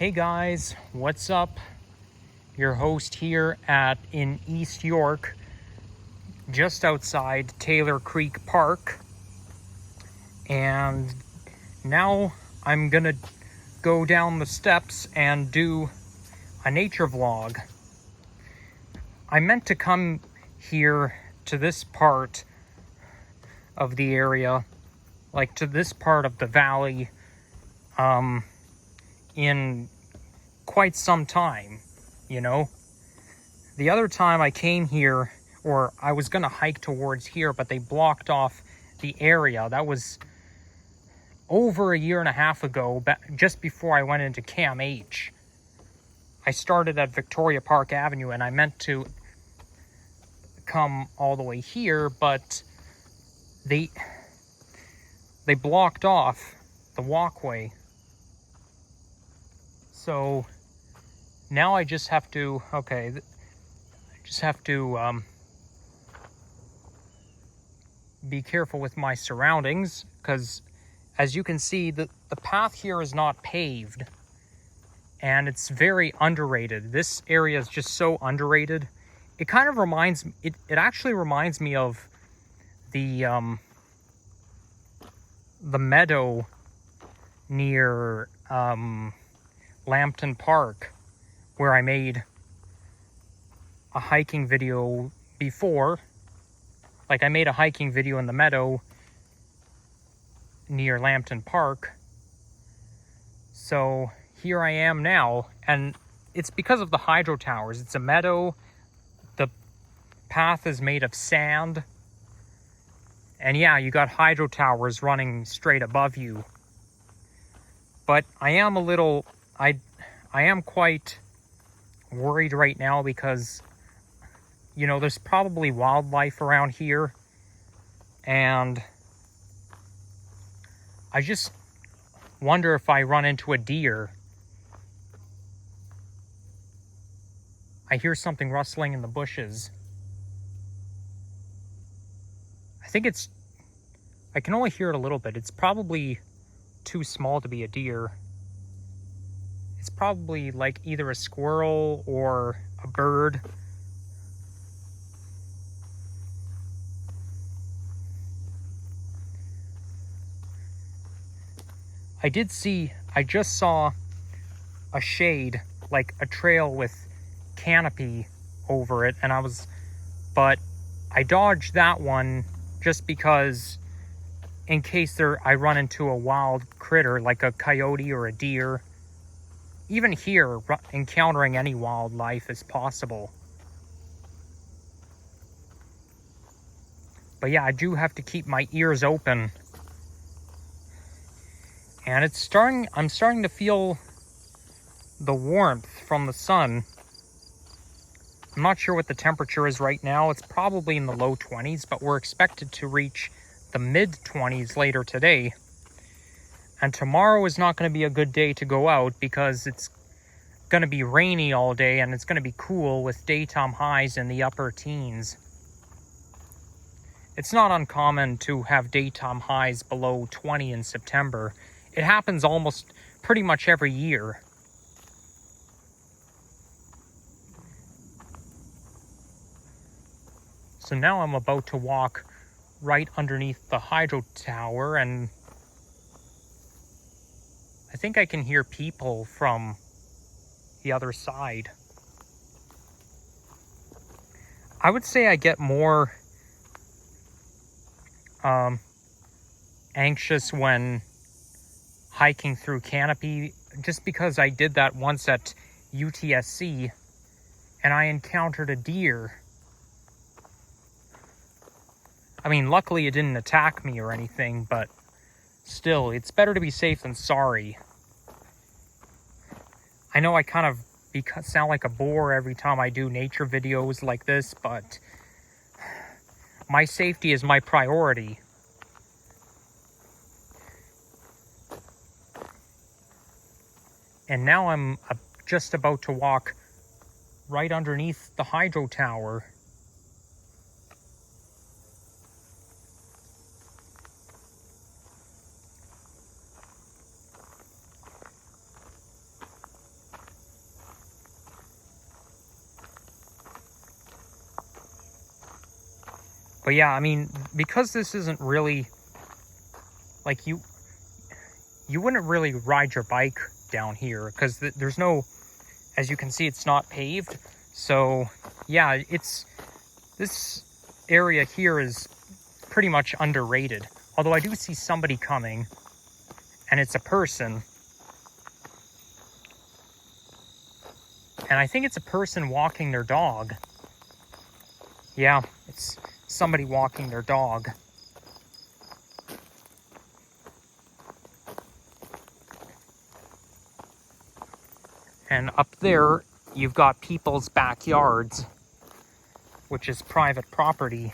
Hey guys, what's up? Your host here in East York, just outside Taylor Creek Park. And now I'm gonna go down the steps and do a nature vlog. I meant to come here to this part of the area, like to this part of the valley, in quite some time, you know. The other time I came here, or I was gonna hike towards here, but they blocked off the area. That was over a year and a half ago, just before I went into Cam H. I started at Victoria Park Avenue and I meant to come all the way here, but they blocked off the walkway. So now I just have to, be careful with my surroundings, because as you can see, the path here is not paved, and it's very underrated. This area is just so underrated. It kind of reminds it actually reminds me of the meadow near Lambton Park, where I made a hiking video before. Like, I made a hiking video in the meadow near Lambton Park. So here I am now, and it's because of the hydro towers. It's a meadow. The path is made of sand. And yeah, you got hydro towers running straight above you. But I am quite worried right now because, you know, there's probably wildlife around here, and I just wonder if I run into a deer. I hear something rustling in the bushes. I can only hear it a little bit. It's probably too small to be a deer. It's probably like either a squirrel or a bird. I just saw a shade, like a trail with canopy over it, but I dodged that one just because in case I run into a wild critter like a coyote or a deer. Even here, encountering any wildlife is possible. But yeah, I do have to keep my ears open. And I'm starting to feel the warmth from the sun. I'm not sure what the temperature is right now. It's probably in the low 20s, but we're expected to reach the mid 20s later today. And tomorrow is not going to be a good day to go out because it's going to be rainy all day and it's going to be cool with daytime highs in the upper teens. It's not uncommon to have daytime highs below 20 in September. It happens almost pretty much every year. So now I'm about to walk right underneath the hydro tower, and I think I can hear people from the other side. I would say I get more anxious when hiking through canopy, just because I did that once at UTSC and I encountered a deer. I mean, luckily it didn't attack me or anything, but still, it's better to be safe than sorry. I know I kind of sound like a bore every time I do nature videos like this, but my safety is my priority. And now I'm just about to walk right underneath the hydro tower. But yeah, I mean, because this isn't really, like, you wouldn't really ride your bike down here, because there's no, as you can see, it's not paved. So yeah, this area here is pretty much underrated. Although I do see somebody coming, and it's a person. And I think it's a person walking their dog. Yeah, it's somebody walking their dog. And up there, you've got people's backyards, which is private property.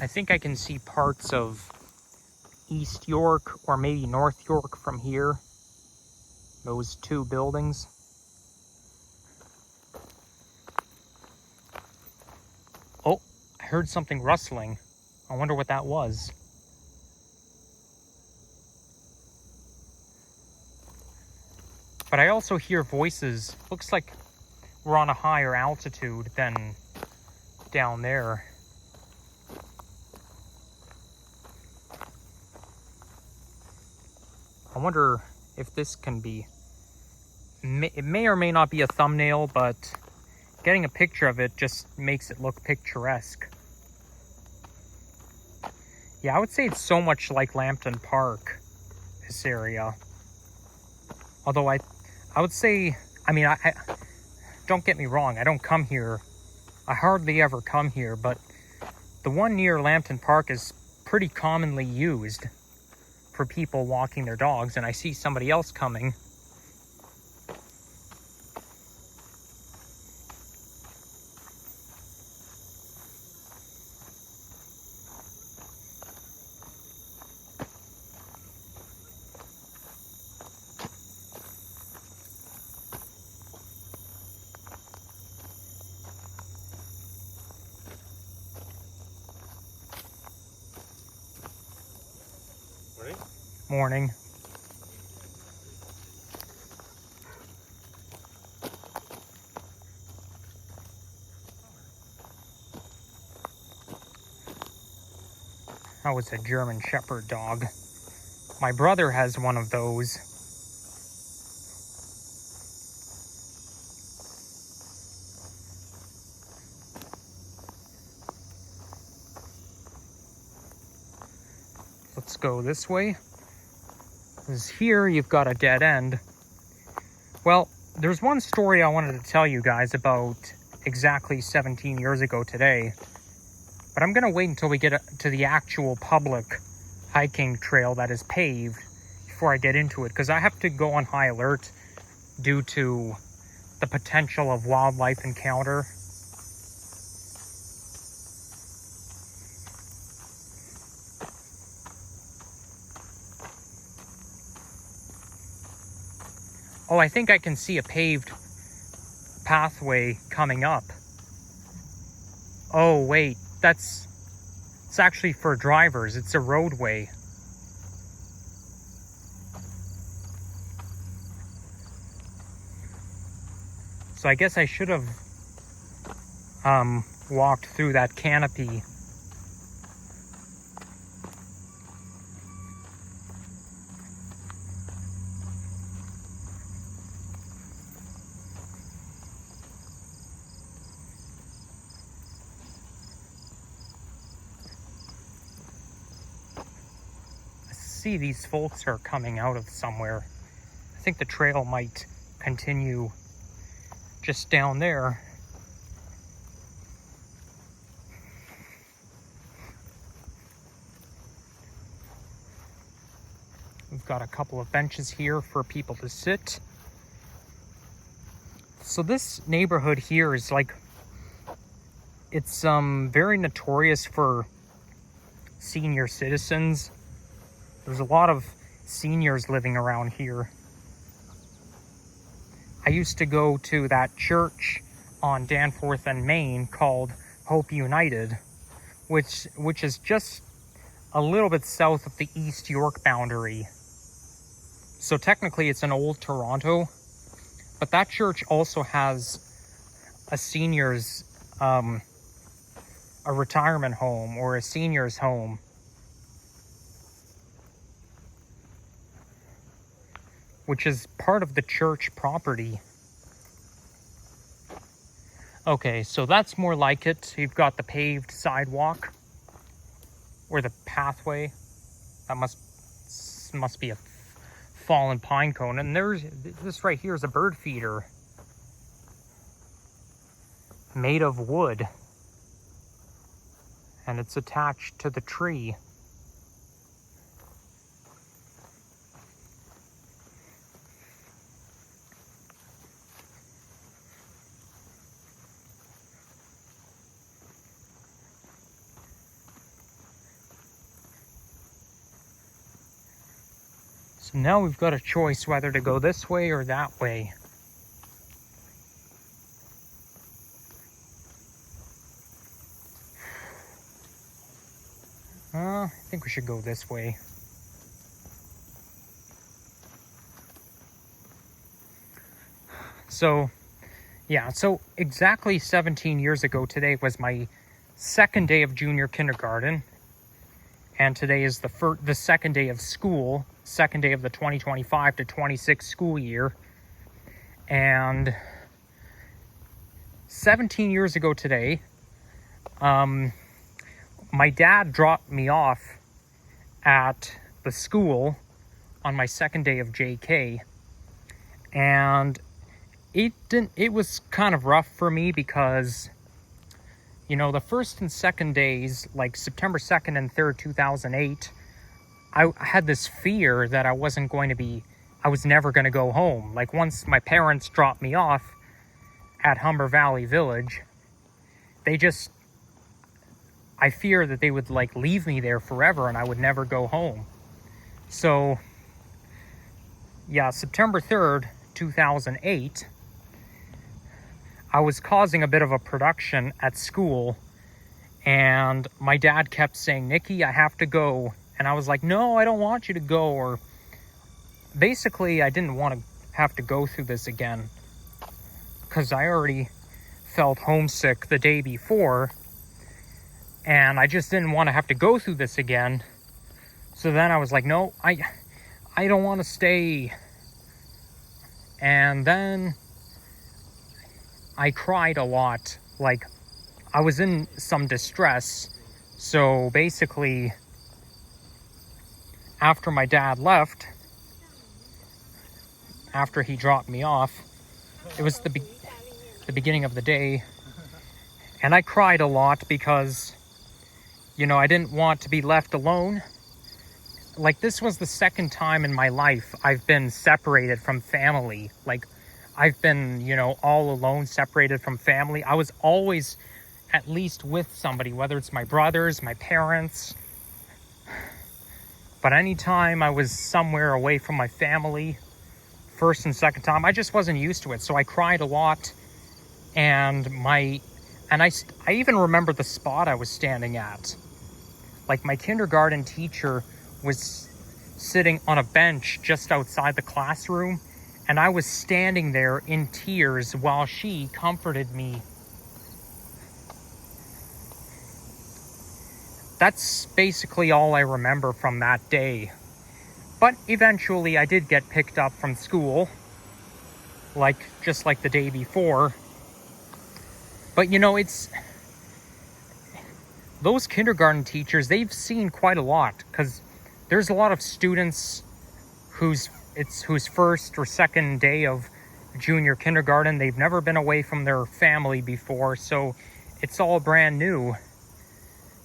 I think I can see parts of East York or maybe North York from here. Those two buildings. Oh, I heard something rustling. I wonder what that was. But I also hear voices. Looks like we're on a higher altitude than down there. I wonder if this can be, it may or may not be a thumbnail, but getting a picture of it just makes it look picturesque. Yeah, I would say it's so much like Lambton Park, this area. Although I would say, I mean, I don't get me wrong, I don't come here, I hardly ever come here, but the one near Lambton Park is pretty commonly used for people walking their dogs, and I see somebody else coming. Morning. That was a German Shepherd dog. My brother has one of those. Let's go this way. Because here you've got a dead end. Well, there's one story I wanted to tell you guys about exactly 17 years ago today. But I'm going to wait until we get to the actual public hiking trail that is paved before I get into it. Because I have to go on high alert due to the potential of wildlife encounter. Oh, I think I can see a paved pathway coming up. Oh, wait, it's actually for drivers. It's a roadway. So I guess I should have walked through that canopy. See, these folks are coming out of somewhere. I think the trail might continue just down there. We've got a couple of benches here for people to sit. So this neighborhood here is like It's very notorious for senior citizens. There's a lot of seniors living around here. I used to go to that church on Danforth and Main called Hope United, which is just a little bit south of the East York boundary. So technically it's an old Toronto, but that church also has a seniors, a retirement home or a seniors home. Which is part of the church property. Okay, so that's more like it. You've got the paved sidewalk, or the pathway. That must be a fallen pine cone. And there's this right here is a bird feeder made of wood, and it's attached to the tree. So now we've got a choice whether to go this way or that way. I think we should go this way. So, yeah, so exactly 17 years ago today was my second day of junior kindergarten. And today is the second day of school, second day of the 2025 to 26 school year. And 17 years ago today, my dad dropped me off at the school on my second day of JK. And it was kind of rough for me because, you know, the first and second days, like September 2nd and 3rd, 2008, I had this fear that I was never going to go home. Like once my parents dropped me off at Humber Valley Village, I fear that they would like leave me there forever and I would never go home. So, yeah, September 3rd, 2008, I was causing a bit of a production at school, and my dad kept saying, "Nikki, I have to go." And I was like, "No, I don't want you to go." Or basically, I didn't want to have to go through this again because I already felt homesick the day before, and I just didn't want to have to go through this again. So then I was like, "No, I don't want to stay." And then I cried a lot. Like, I was in some distress. So basically, after my dad left, after he dropped me off, it was the beginning of the day, and I cried a lot because, you know, I didn't want to be left alone. Like, this was the second time in my life I've been separated from family. Like, I've been, you know, all alone, separated from family. I was always at least with somebody, whether it's my brothers, my parents. But anytime I was somewhere away from my family, first and second time, I just wasn't used to it. So I cried a lot. And I even remember the spot I was standing at. Like, my kindergarten teacher was sitting on a bench just outside the classroom, and I was standing there in tears while she comforted me. That's basically all I remember from that day. But eventually I did get picked up from school, just like the day before. But, you know, those kindergarten teachers, they've seen quite a lot, because there's a lot of students whose first or second day of junior kindergarten, they've never been away from their family before, so it's all brand new.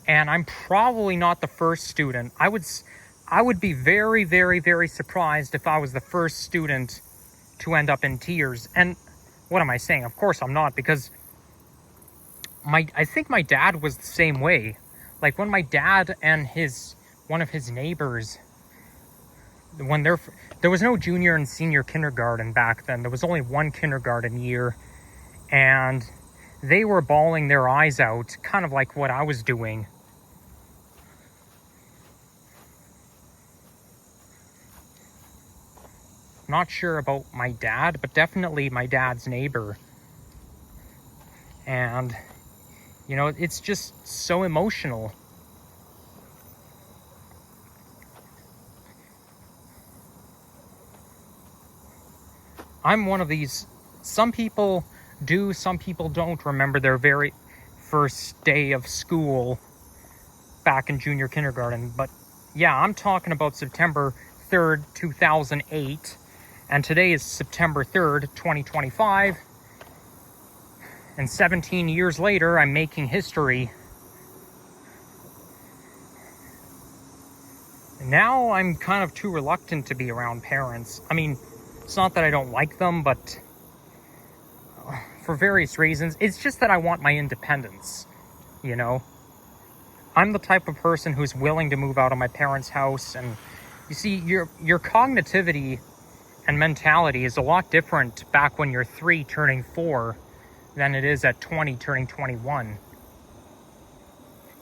And I'm probably not the first student. I would be very, very, very surprised if I was the first student to end up in tears. And what am I saying? Of course I'm not, because I think my dad was the same way. Like when my dad and one of his neighbors, there was no junior and senior kindergarten back then. There was only one kindergarten year, and they were bawling their eyes out, kind of like what I was doing. Not sure about my dad, but definitely my dad's neighbor. And, you know, it's just so emotional. I'm one of these, some people do, some people don't remember their very first day of school back in junior kindergarten. But yeah, I'm talking about September 3rd, 2008. And today is September 3rd, 2025. And 17 years later, I'm making history. Now I'm kind of too reluctant to be around parents. I mean, it's not that I don't like them, but for various reasons, it's just that I want my independence, you know? I'm the type of person who's willing to move out of my parents' house, and you see, your cognitivity and mentality is a lot different back when you're 3 turning 4 than it is at 20 turning 21.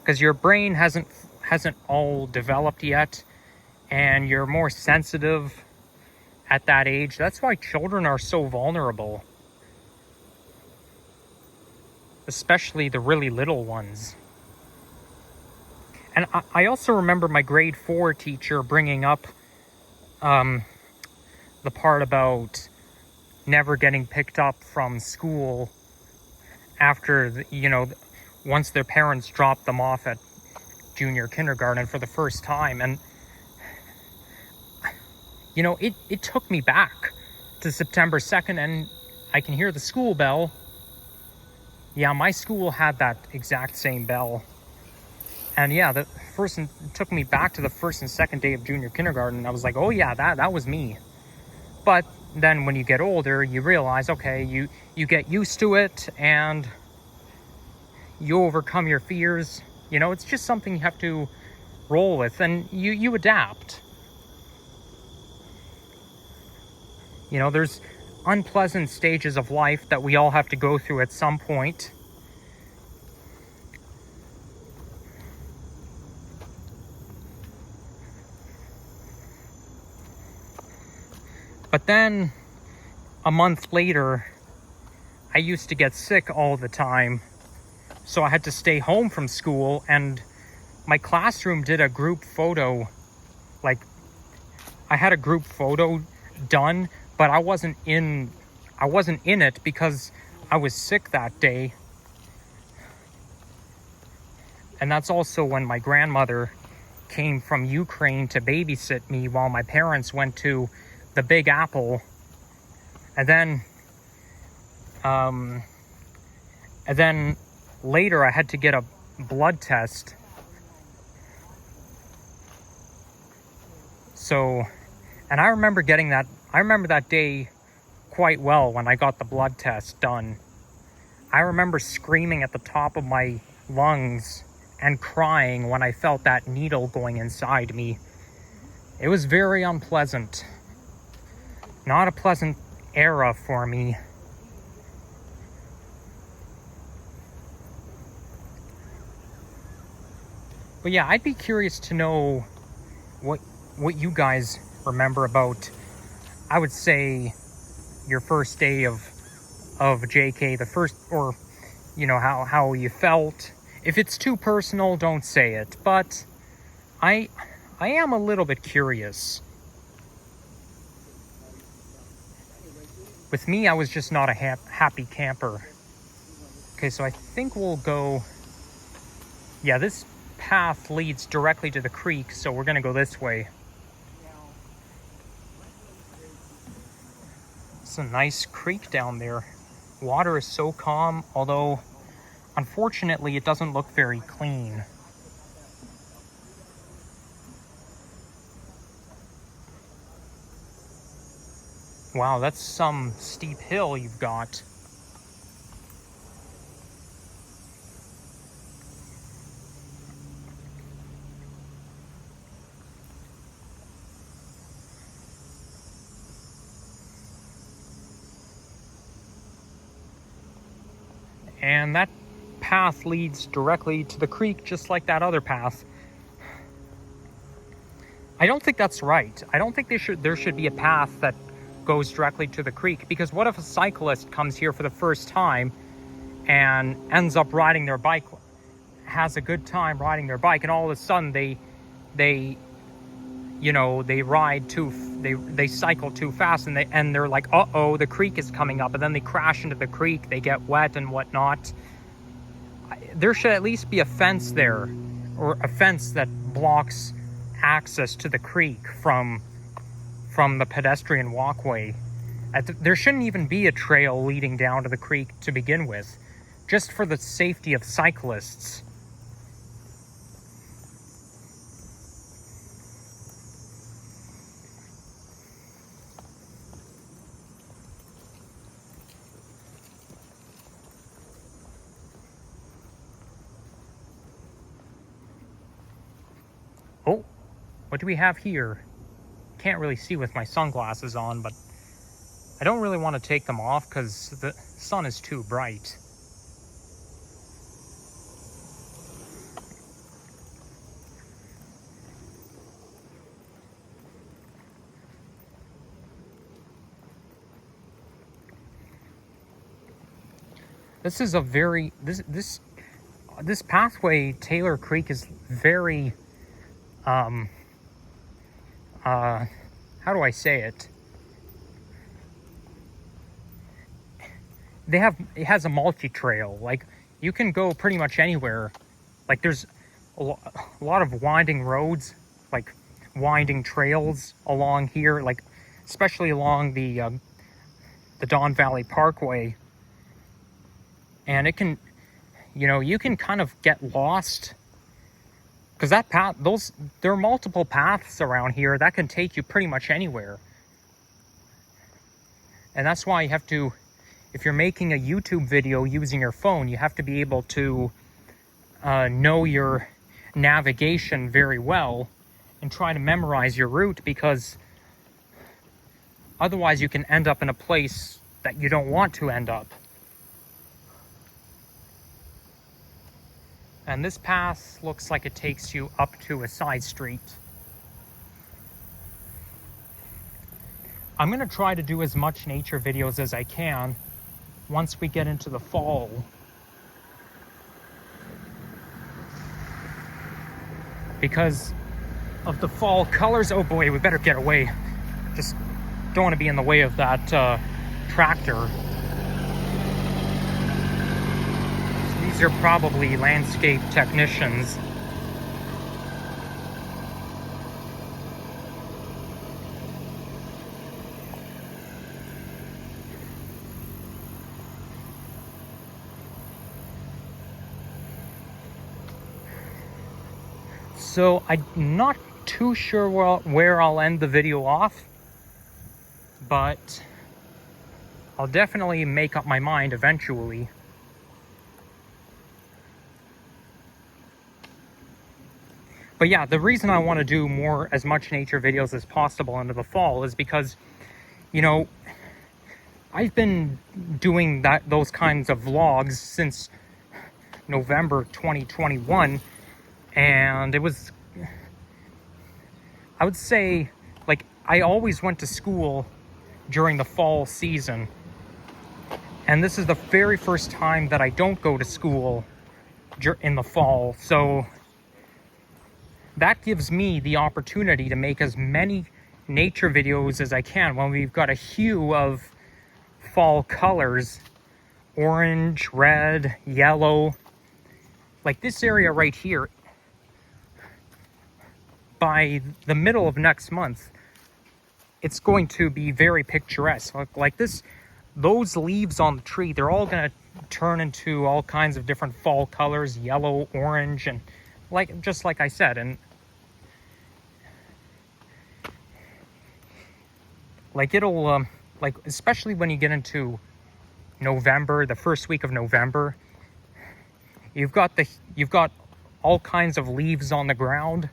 Because your brain hasn't all developed yet, and you're more sensitive at that age. That's why children are so vulnerable. Especially the really little ones. And I also remember my grade 4 teacher bringing up the part about never getting picked up from school after, once their parents dropped them off at junior kindergarten for the first time. And, it took me back to September 2nd, and I can hear the school bell. Yeah, my school had that exact same bell. And yeah, it took me back to the first and second day of junior kindergarten. And I was like, oh yeah, that was me. But then when you get older, you realize, okay, you get used to it and you overcome your fears. It's just something you have to roll with, and you adapt. There's unpleasant stages of life that we all have to go through at some point. But then, a month later, I used to get sick all the time. So I had to stay home from school, and my classroom did a group photo. Like, I had a group photo done, but I wasn't in it because I was sick that day. And that's also when my grandmother came from Ukraine to babysit me while my parents went to the Big Apple. And then later I had to get a blood test. So, and I remember that day quite well when I got the blood test done. I remember screaming at the top of my lungs and crying when I felt that needle going inside me. It was very unpleasant. Not a pleasant era for me. But yeah, I'd be curious to know what you guys remember about, I would say, your first day of JK, the first, or how you felt. If it's too personal, don't say it. But I am a little bit curious. With me, I was just not a happy camper. Okay, so I think we'll go... Yeah, this path leads directly to the creek, so we're going to go this way. It's a nice creek down there. Water is so calm, although, unfortunately, it doesn't look very clean. Wow, that's some steep hill you've got. And that path leads directly to the creek, just like that other path. I don't think that's right. I don't think there should be a path that goes directly to the creek, because what if a cyclist comes here for the first time and ends up riding their bike, has a good time riding their bike, and all of a sudden they they cycle too fast, and they're like, uh-oh, the creek is coming up, and then they crash into the creek, they get wet and whatnot. There should at least be a fence there, or a fence that blocks access to the creek from the pedestrian walkway. There shouldn't even be a trail leading down to the creek to begin with, just for the safety of cyclists. Oh, what do we have here? Can't really see with my sunglasses on, but I don't really want to take them off because the sun is too bright. This is a very, this pathway, Taylor Creek, is very, how do I say it? It has a multi-trail. Like, you can go pretty much anywhere. Like, there's a lot of winding roads, like winding trails along here, like especially along the Don Valley Parkway. And it can, you can kind of get lost, because that path, there are multiple paths around here that can take you pretty much anywhere. And that's why you have to, if you're making a YouTube video using your phone, you have to be able to know your navigation very well and try to memorize your route, because otherwise you can end up in a place that you don't want to end up. And this path looks like it takes you up to a side street. I'm going to try to do as much nature videos as I can once we get into the fall. Because of the fall colors. Oh boy, we better get away. Just don't want to be in the way of that tractor. These are probably landscape technicians. So I'm not too sure where I'll end the video off, but I'll definitely make up my mind eventually. But yeah, the reason I want to do as much nature videos as possible into the fall is because, I've been doing those kinds of vlogs since November 2021, and it was, I would say, like, I always went to school during the fall season, and this is the very first time that I don't go to school in the fall, so that gives me the opportunity to make as many nature videos as I can when we've got a hue of fall colors, orange, red, yellow. Like this area right here, by the middle of next month, it's going to be very picturesque. Like those leaves on the tree, they're all going to turn into all kinds of different fall colors, yellow, orange, and just like I said. And like it'll especially when you get into November, the first week of November, you've got all kinds of leaves on the ground.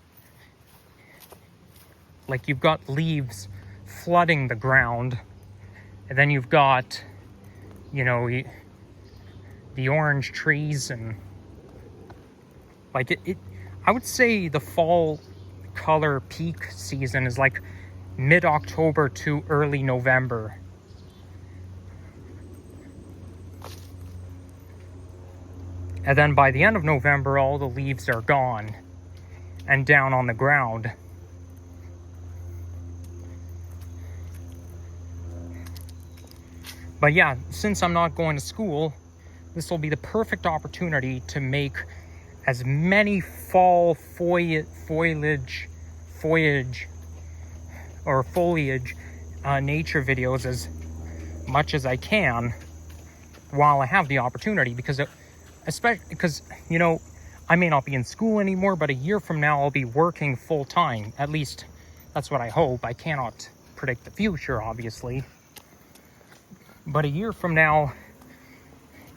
Like you've got leaves flooding the ground, and then you've got the the orange trees, and like I would say the fall color peak season is like mid-October to early November. And then by the end of November, all the leaves are gone and down on the ground. But yeah, since I'm not going to school, this will be the perfect opportunity to make as many fall foliage nature videos as much as I can while I have the opportunity, because especially because, you know, I may not be in school anymore, but a year from now I'll be working full time. At least that's what I hope. I cannot predict the future, obviously. But a year from now,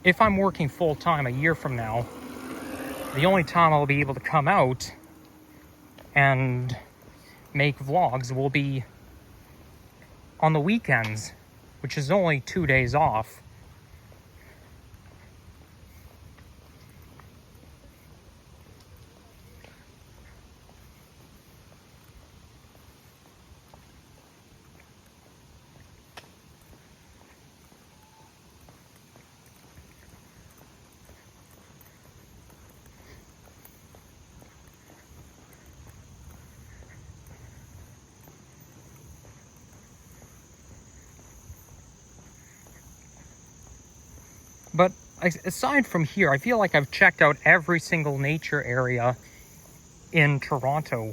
if I'm working full time a year from now, the only time I'll be able to come out and make vlogs will be on the weekends, which is only 2 days off. But aside from here, I feel like I've checked out every single nature area in Toronto.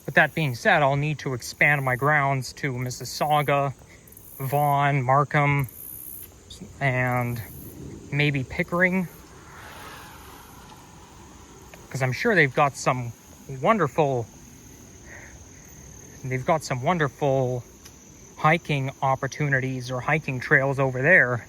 With that being said, I'll need to expand my grounds to Mississauga, Vaughan, Markham, and maybe Pickering. Because I'm sure they've got some wonderful hiking opportunities or hiking trails over there.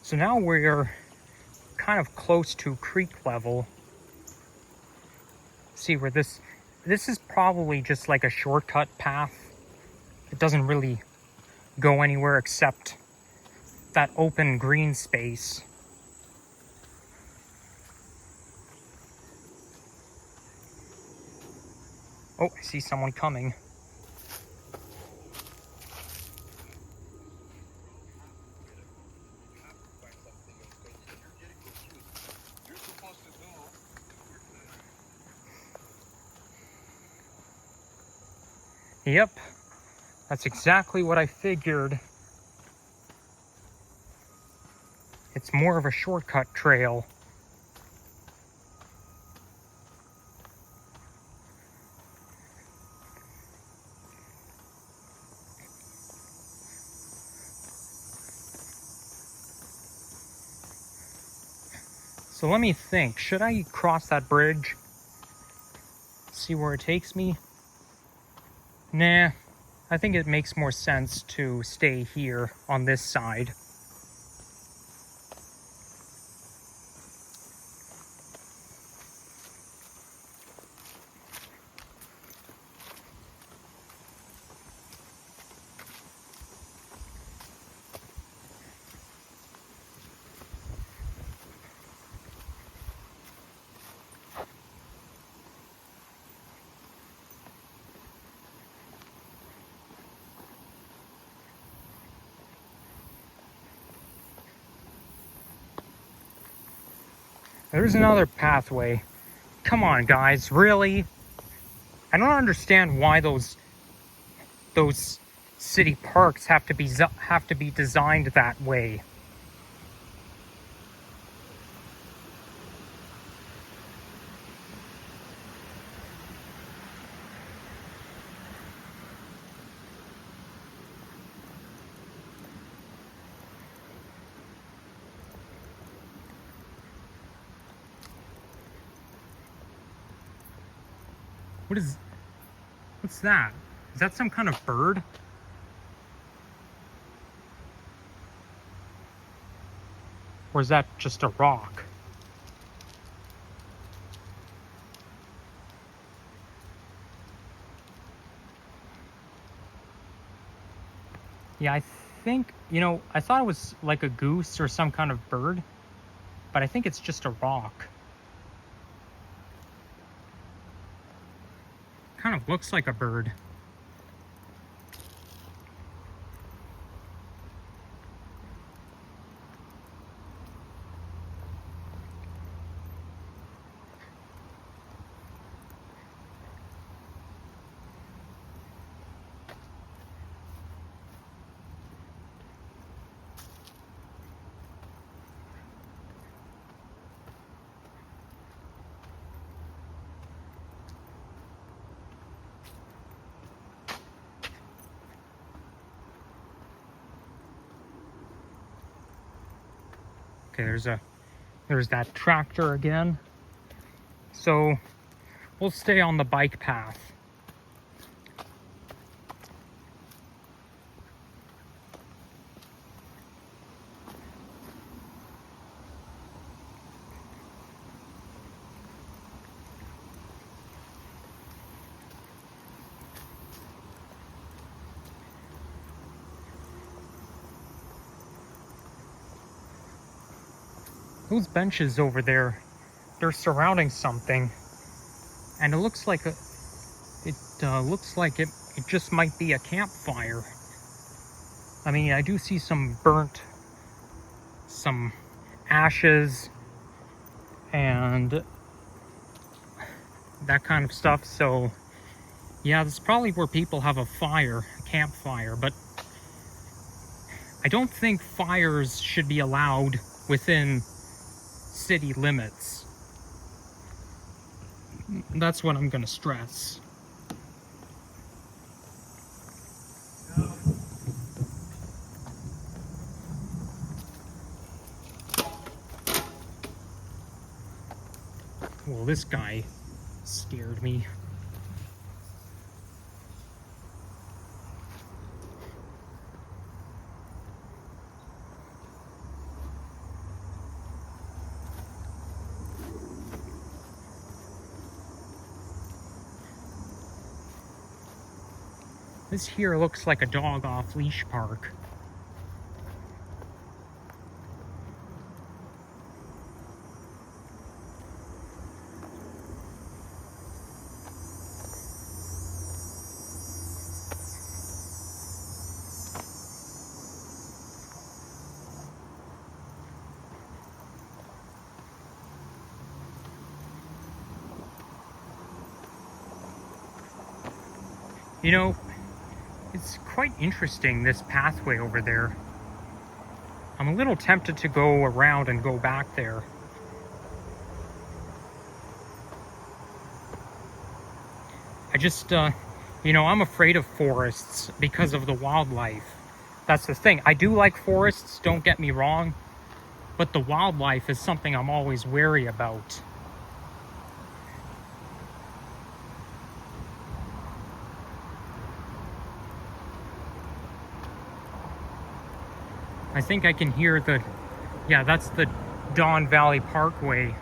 So now we're kind of close to creek level. See where this is probably just like a shortcut path. It doesn't really go anywhere except that open green space. Oh, I see someone coming. Yep, that's exactly what I figured. It's more of a shortcut trail. So let me think, should I cross that bridge? See where it takes me? Nah, I think it makes more sense to stay here on this side. There's another pathway. Come on, guys, really? I don't understand why those city parks have to be designed that way. What's that? Is that some kind of bird? Or is that just a rock? Yeah, I think, I thought it was like a goose or some kind of bird, but I think it's just a rock. Kind of looks like a bird. Okay, there's that tractor again. So we'll stay on the bike path. Those benches over there, they're surrounding something, and it looks like it just might be a campfire. I mean, I do see some ashes and that kind of stuff. So yeah, this is probably where people have a campfire, but I don't think fires should be allowed within city limits. That's what I'm gonna stress. Well, this guy scared me. This here looks like a dog off leash park. It's quite interesting, this pathway over there. I'm a little tempted to go around and go back there. I just, I'm afraid of forests because of the wildlife. That's the thing. I do like forests, don't get me wrong, but the wildlife is something I'm always wary about. I think I can hear that's the Don Valley Parkway.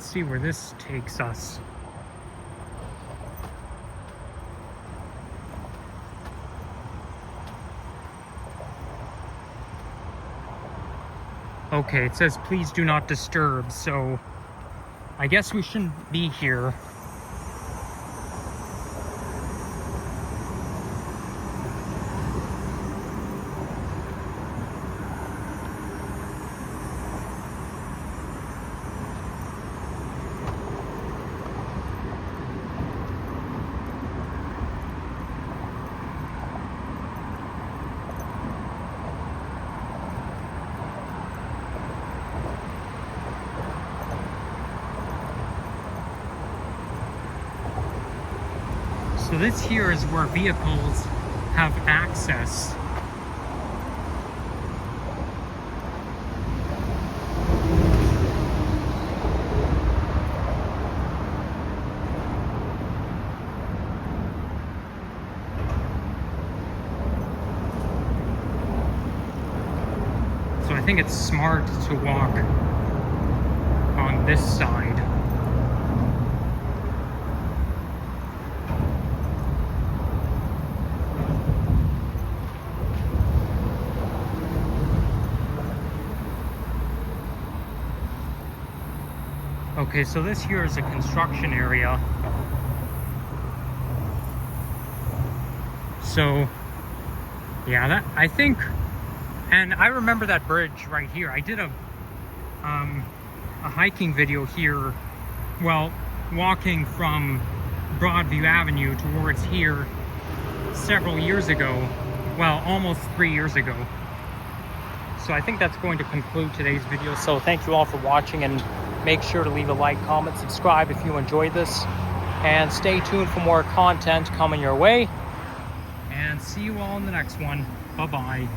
see where this takes us. Okay, it says please do not disturb, so I guess we shouldn't be here. So this here is where vehicles have access. So I think it's smart to walk on this side. Okay, so this here is a construction area. So, yeah, that I think, and I remember that bridge right here. I did a hiking video here, well, walking from Broadview Avenue towards here several years ago. Well, almost 3 years ago. So I think that's going to conclude today's video. So thank you all for watching, and make sure to leave a like, comment, subscribe if you enjoyed this, and stay tuned for more content coming your way. And see you all in the next one. Bye-bye.